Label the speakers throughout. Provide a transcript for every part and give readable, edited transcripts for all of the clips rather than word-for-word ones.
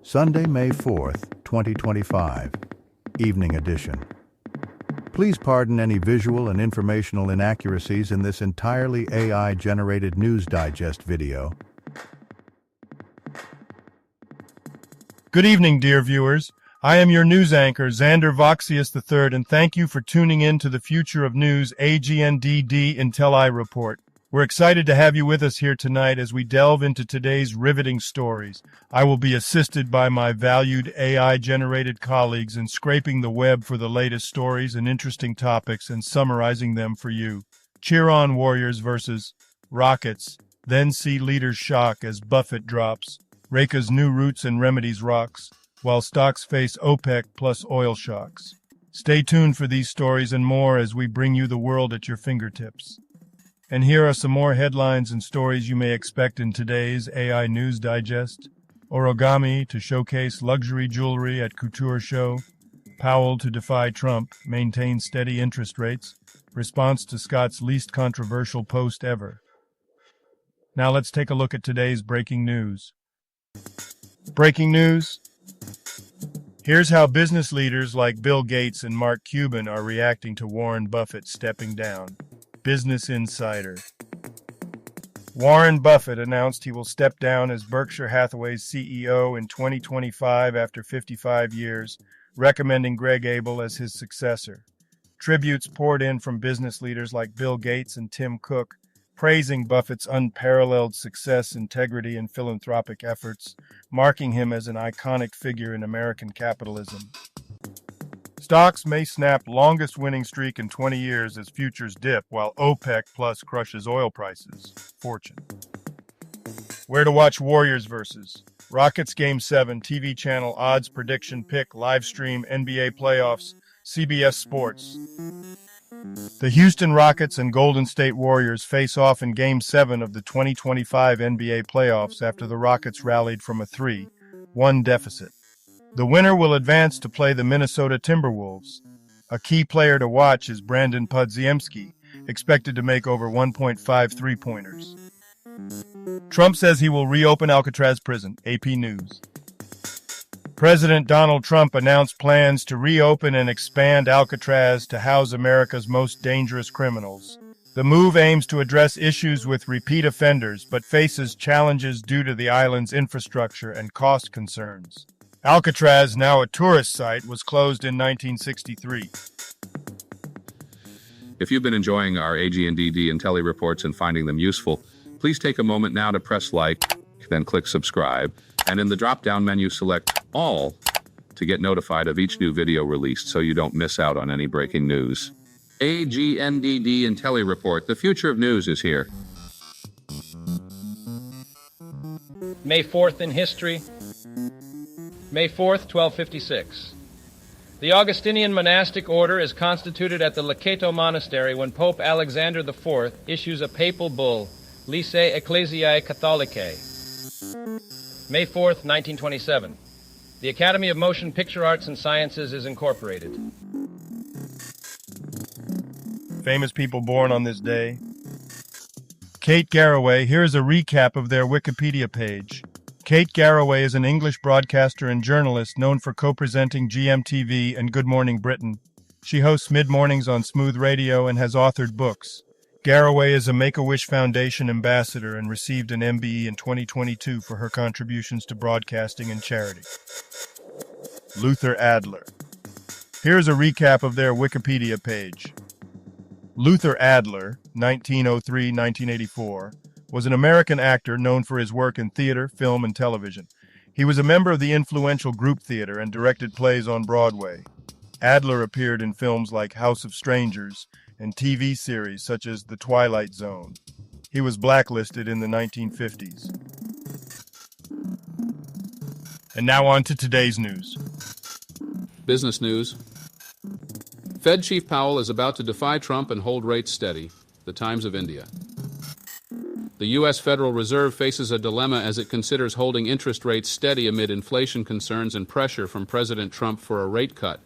Speaker 1: Sunday, May 4th, 2025, Evening Edition. Please pardon any visual and informational inaccuracies in this entirely AI-generated News Digest video.
Speaker 2: Good evening, dear viewers. I am your news anchor, Xander Voxius III, and thank you for tuning in to the Future of News AGNDD intelliReport. We're excited to have you with us here tonight as we delve into today's riveting stories. I will be assisted by my valued AI-generated colleagues in scraping the web for the latest stories and interesting topics and summarizing them for you. Cheer on, Warriors versus Rockets. Then see leaders shock as Buffett drops. Reka's new roots and remedies rocks, while stocks face OPEC plus oil shocks. Stay tuned for these stories and more as we bring you the world at your fingertips. And here are some more headlines and stories you may expect in today's AI News Digest. Origami to showcase luxury jewelry at couture show. Powell to defy Trump, maintain steady interest rates. Response to Scott's least controversial post ever. Now let's take a look at today's breaking news. Breaking news. Here's how business leaders like Bill Gates and Mark Cuban are reacting to Warren Buffett stepping down. Business Insider. Warren Buffett announced he will step down as Berkshire Hathaway's CEO in 2025 after 55 years, recommending Greg Abel as his successor. Tributes poured in from business leaders like Bill Gates and Tim Cook, praising Buffett's unparalleled success, integrity, and philanthropic efforts, marking him as an iconic figure in American capitalism. Stocks may snap longest winning streak in 20 years as futures dip while OPEC plus crushes oil prices. Fortune. Where to watch Warriors versus Rockets Game 7, TV channel odds prediction pick, live stream NBA playoffs, CBS Sports. The Houston Rockets and Golden State Warriors face off in Game 7 of the 2025 NBA playoffs after the Rockets rallied from a 3-1 deficit. The winner will advance to play the Minnesota Timberwolves. A key player to watch is Brandon Podziemski, expected to make over 1.5 three-pointers. Trump says he will reopen Alcatraz prison, AP News. President Donald Trump announced plans to reopen and expand Alcatraz to house America's most dangerous criminals. The move aims to address issues with repeat offenders, but faces challenges due to the island's infrastructure and cost concerns. Alcatraz, now a tourist site, was closed in 1963.
Speaker 3: If you've been enjoying our AGNDD intelliReports and finding them useful, please take a moment now to press like, then click subscribe, and in the drop-down menu select All to get notified of each new video released so you don't miss out on any breaking news. AGNDD intelliReport, the future of news is here.
Speaker 4: May 4th in history. May 4th, 1256. The Augustinian monastic order is constituted at the Loreto Monastery when Pope Alexander IV issues a papal bull, Liceae Ecclesiae Catholicae. May 4th, 1927. The Academy of Motion Picture Arts and Sciences is incorporated.
Speaker 2: Famous people born on this day. Kate Garraway. Here's a recap of their Wikipedia page. Kate Garraway is an English broadcaster and journalist known for co-presenting GMTV and Good Morning Britain. She hosts mid-mornings on Smooth Radio and has authored books. Garraway is a Make-A-Wish Foundation ambassador and received an MBE in 2022 for her contributions to broadcasting and charity. Luther Adler. Here's a recap of their Wikipedia page. Luther Adler, 1903-1984, was an American actor known for his work in theater, film, and television. He was a member of the influential group theater and directed plays on Broadway. Adler appeared in films like House of Strangers and TV series such as The Twilight Zone. He was blacklisted in the 1950s. And now on to today's news.
Speaker 3: Business news. Fed Chief Powell is about to defy Trump and hold rates steady. The Times of India. The U.S. Federal Reserve faces a dilemma as it considers holding interest rates steady amid inflation concerns and pressure from President Trump for a rate cut.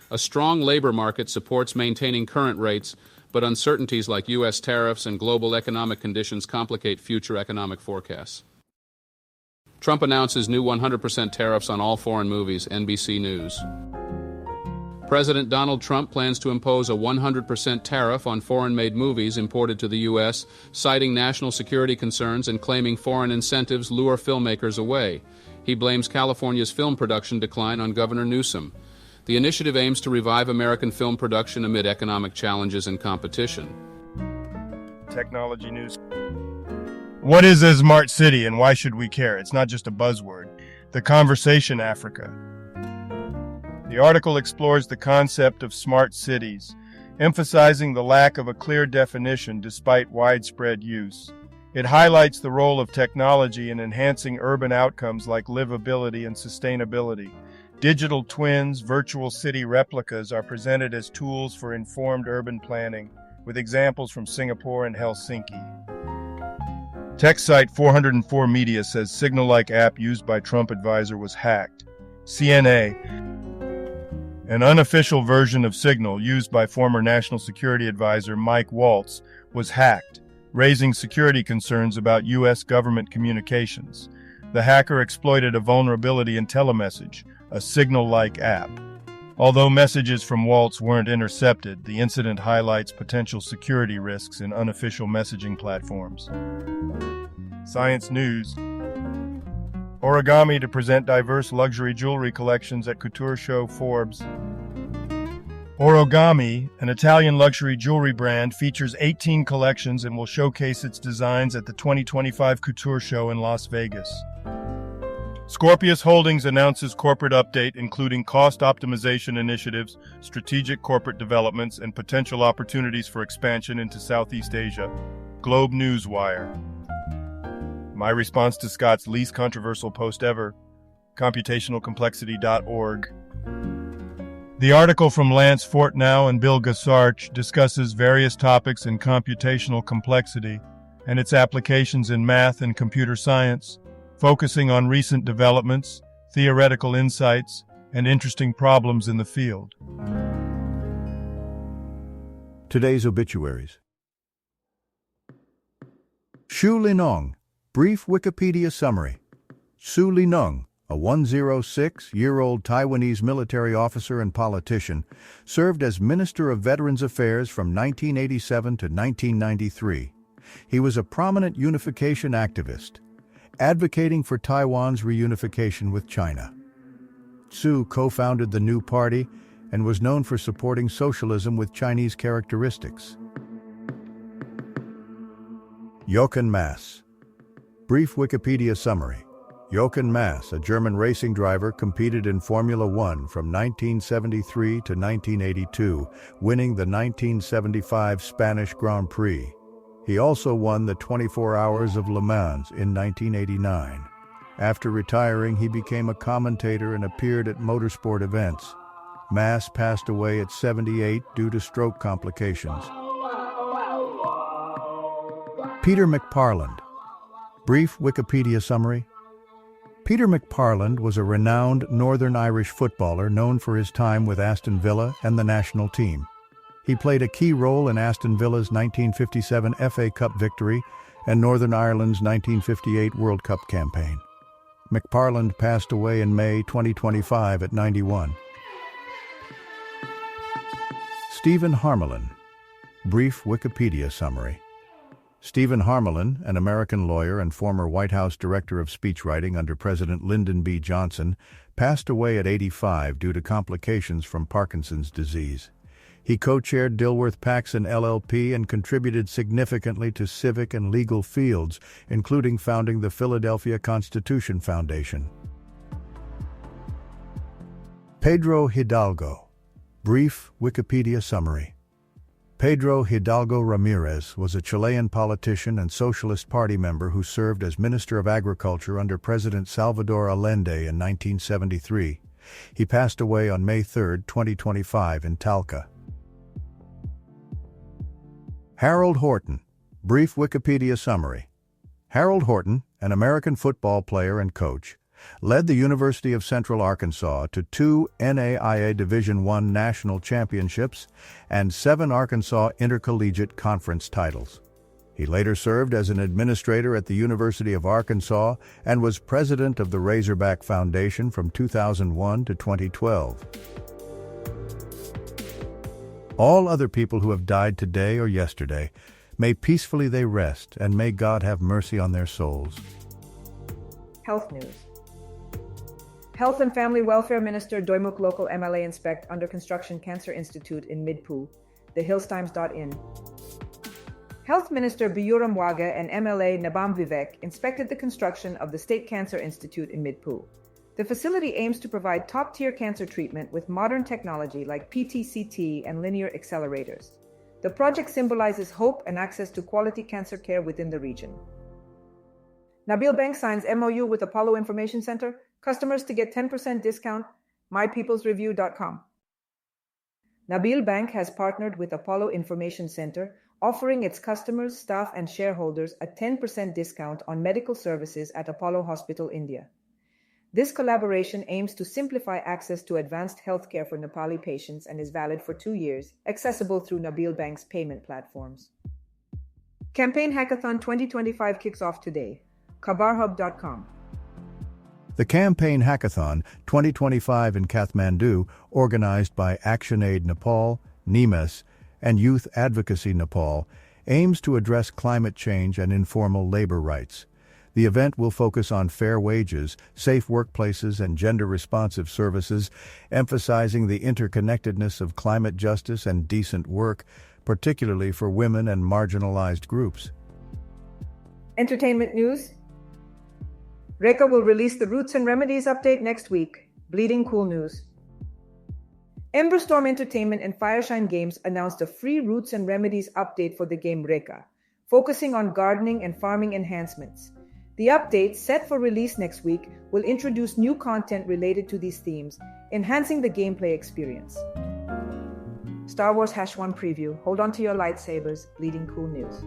Speaker 3: A strong labor market supports maintaining current rates, but uncertainties like U.S. tariffs and global economic conditions complicate future economic forecasts. Trump announces new 100% tariffs on all foreign movies, NBC News. President Donald Trump plans to impose a 100% tariff on foreign-made movies imported to the U.S., citing national security concerns and claiming foreign incentives lure filmmakers away. He blames California's film production decline on Governor Newsom. The initiative aims to revive American film production amid economic challenges and competition.
Speaker 2: Technology news. What is a smart city and why should we care? It's not just a buzzword. The Conversation Africa. The article explores the concept of smart cities, emphasizing the lack of a clear definition despite widespread use. It highlights the role of technology in enhancing urban outcomes like livability and sustainability. Digital twins, virtual city replicas are presented as tools for informed urban planning, with examples from Singapore and Helsinki. Tech site 404 Media says signal-like app used by Trump advisor was hacked. CNA. An unofficial version of Signal used by former National Security Advisor Mike Waltz was hacked, raising security concerns about U.S. government communications. The hacker exploited a vulnerability in telemessage, a Signal-like app. Although messages from Waltz weren't intercepted, the incident highlights potential security risks in unofficial messaging platforms. Science news. Origami to present diverse luxury jewelry collections at couture show Forbes. Origami, an Italian luxury jewelry brand, features 18 collections and will showcase its designs at the 2025 Couture Show in Las Vegas. Scorpius Holdings announces corporate update including cost optimization initiatives, strategic corporate developments, and potential opportunities for expansion into Southeast Asia. Globe Newswire. My response to Scott's least controversial post ever, computationalcomplexity.org. The article from Lance Fortnow and Bill Gassarch discusses various topics in computational complexity and its applications in math and computer science, focusing on recent developments, theoretical insights, and interesting problems in the field.
Speaker 1: Today's obituaries. Xu Linong. Brief Wikipedia summary. Xu Linong, a 106-year-old Taiwanese military officer and politician, served as Minister of Veterans Affairs from 1987 to 1993. He was a prominent unification activist, advocating for Taiwan's reunification with China. Xu co-founded the New Party and was known for supporting socialism with Chinese characteristics. Jochen Mass. Brief Wikipedia summary. Jochen Mass, a German racing driver, competed in Formula One from 1973 to 1982, winning the 1975 Spanish Grand Prix. He also won the 24 Hours of Le Mans in 1989. After retiring, he became a commentator and appeared at motorsport events. Mass passed away at 78 due to stroke complications. Peter McParland. Brief Wikipedia summary. Peter McParland was a renowned Northern Irish footballer known for his time with Aston Villa and the national team. He played a key role in Aston Villa's 1957 FA Cup victory and Northern Ireland's 1958 World Cup campaign. McParland passed away in May 2025 at 91. Stephen Harmelin. Brief Wikipedia summary. Stephen Harmelin, an American lawyer and former White House Director of Speechwriting under President Lyndon B. Johnson, passed away at 85 due to complications from Parkinson's disease. He co-chaired Dilworth Paxson LLP and contributed significantly to civic and legal fields, including founding the Philadelphia Constitution Foundation. Pedro Hidalgo. Brief Wikipedia summary. Pedro Hidalgo Ramirez was a Chilean politician and Socialist Party member who served as Minister of Agriculture under President Salvador Allende in 1973. He passed away on May 3, 2025 in Talca. Harold Horton. Brief Wikipedia summary. Harold Horton, an American football player and coach, led the University of Central Arkansas to 2 NAIA Division I national championships and 7 Arkansas Intercollegiate Conference titles. He later served as an administrator at the University of Arkansas and was president of the Razorback Foundation from 2001 to 2012. All other people who have died today or yesterday, may peacefully they rest, and may God have mercy on their souls.
Speaker 5: Health news. Health and Family Welfare Minister Doimuk Local MLA inspect under construction Cancer Institute in Midpu, thehillstimes.in. Health Minister Biyuram Waga and MLA Nabam Vivek inspected the construction of the State Cancer Institute in Midpu. The facility aims to provide top-tier cancer treatment with modern technology like PT-CT and linear accelerators. The project symbolizes hope and access to quality cancer care within the region. Nabil Bank signs MOU with Apollo Information Center. Customers to get 10% discount, mypeoplesreview.com. Nabil Bank has partnered with Apollo Information Center, offering its customers, staff, and shareholders a 10% discount on medical services at Apollo Hospital, India. This collaboration aims to simplify access to advanced healthcare for Nepali patients and is valid for 2 years, accessible through Nabil Bank's payment platforms. Campaign Hackathon 2025 kicks off today. Khabarhub.com.
Speaker 1: The Campaign Hackathon 2025 in Kathmandu, organized by ActionAid Nepal, NEMES, and Youth Advocacy Nepal, aims to address climate change and informal labor rights. The event will focus on fair wages, safe workplaces, and gender-responsive services, emphasizing the interconnectedness of climate justice and decent work, particularly for women and marginalized groups.
Speaker 5: Entertainment news. Reka will release the Roots and Remedies update next week. Bleeding Cool news. Emberstorm Entertainment and Fireshine Games announced a free Roots and Remedies update for the game Reka, focusing on gardening and farming enhancements. The update, set for release next week, will introduce new content related to these themes, enhancing the gameplay experience. Star Wars #1 preview. Hold on to your lightsabers. Bleeding Cool news.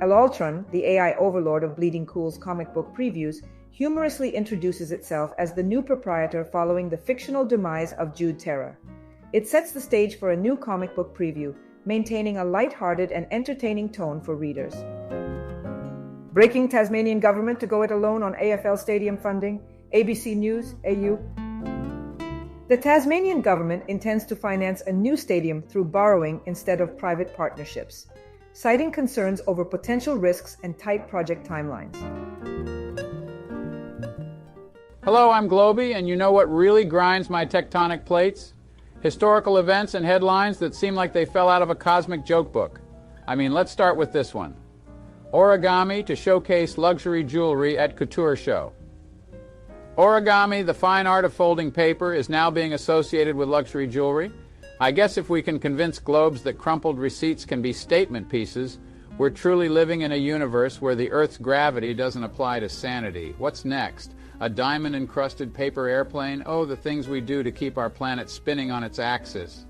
Speaker 5: Ultron, the AI overlord of Bleeding Cool's comic book previews, humorously introduces itself as the new proprietor following the fictional demise of Jude Terra. It sets the stage for a new comic book preview, maintaining a light-hearted and entertaining tone for readers. Breaking Tasmanian government to go it alone on AFL stadium funding. ABC News, AU. The Tasmanian government intends to finance a new stadium through borrowing instead of private partnerships, citing concerns over potential risks and tight project timelines.
Speaker 3: Hello, I'm Globey, and you know what really grinds my tectonic plates? Historical events and headlines that seem like they fell out of a cosmic joke book. I mean, let's start with this one. Origami to showcase luxury jewelry at couture show. Origami, the fine art of folding paper, is now being associated with luxury jewelry. I guess if we can convince globes that crumpled receipts can be statement pieces, we're truly living in a universe where the Earth's gravity doesn't apply to sanity. What's next? A diamond-encrusted paper airplane? Oh, the things we do to keep our planet spinning on its axis.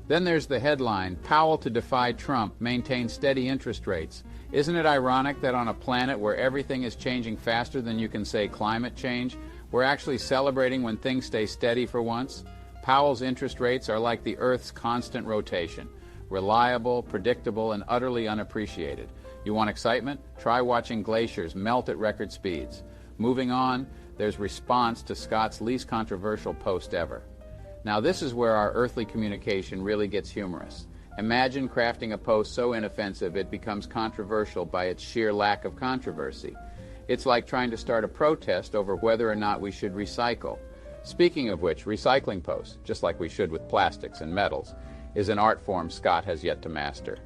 Speaker 3: Then there's the headline, Powell to defy Trump, maintain steady interest rates. Isn't it ironic that on a planet where everything is changing faster than you can say climate change, we're actually celebrating when things stay steady for once? Powell's interest rates are like the Earth's constant rotation, reliable, predictable, and utterly unappreciated. You want excitement? Try watching glaciers melt at record speeds. Moving on, there's response to Scott's least controversial post ever. Now this is where our earthly communication really gets humorous. Imagine crafting a post so inoffensive it becomes controversial by its sheer lack of controversy. It's like trying to start a protest over whether or not we should recycle. Speaking of which, recycling posts, just like we should with plastics and metals, is an art form Scott has yet to master.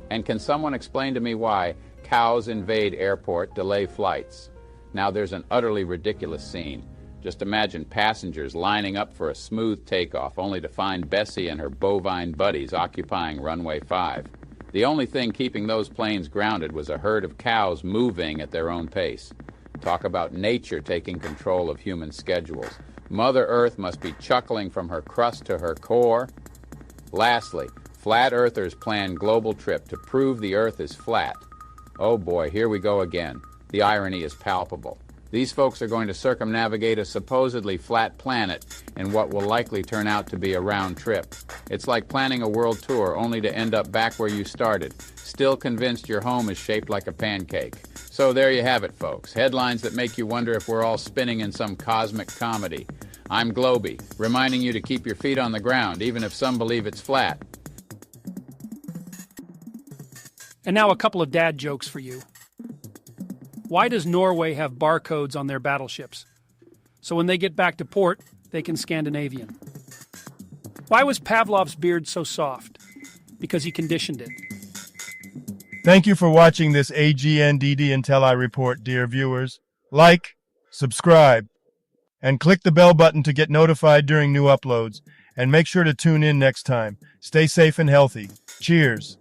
Speaker 3: And can someone explain to me why cows invade airport, delay flights? Now there's an utterly ridiculous scene. Just imagine passengers lining up for a smooth takeoff only to find Bessie and her bovine buddies occupying runway 5. The only thing keeping those planes grounded was a herd of cows moving at their own pace. Talk about nature taking control of human schedules. Mother Earth must be chuckling from her crust to her core. Lastly, flat earthers plan global trip to prove the Earth is flat. Oh boy, here we go again. The irony is palpable.
Speaker 6: These folks are going to circumnavigate a supposedly flat planet in what will likely turn out to be a round trip. It's like planning a world tour only to end up back where you started, still convinced your home is shaped like a pancake. So there you have it, folks. Headlines that make you wonder if we're all spinning in some cosmic comedy. I'm Globey, reminding you to keep your feet on the ground, even if some believe it's flat.
Speaker 7: And now a couple of dad jokes for you. Why does Norway have barcodes on their battleships? So when they get back to port, they can Scandinavian. Why was Pavlov's beard so soft? Because he conditioned it.
Speaker 2: Thank you for watching this AGNDD intelliReport, dear viewers. Like, subscribe, and click the bell button to get notified during new uploads. And make sure to tune in next time. Stay safe and healthy. Cheers.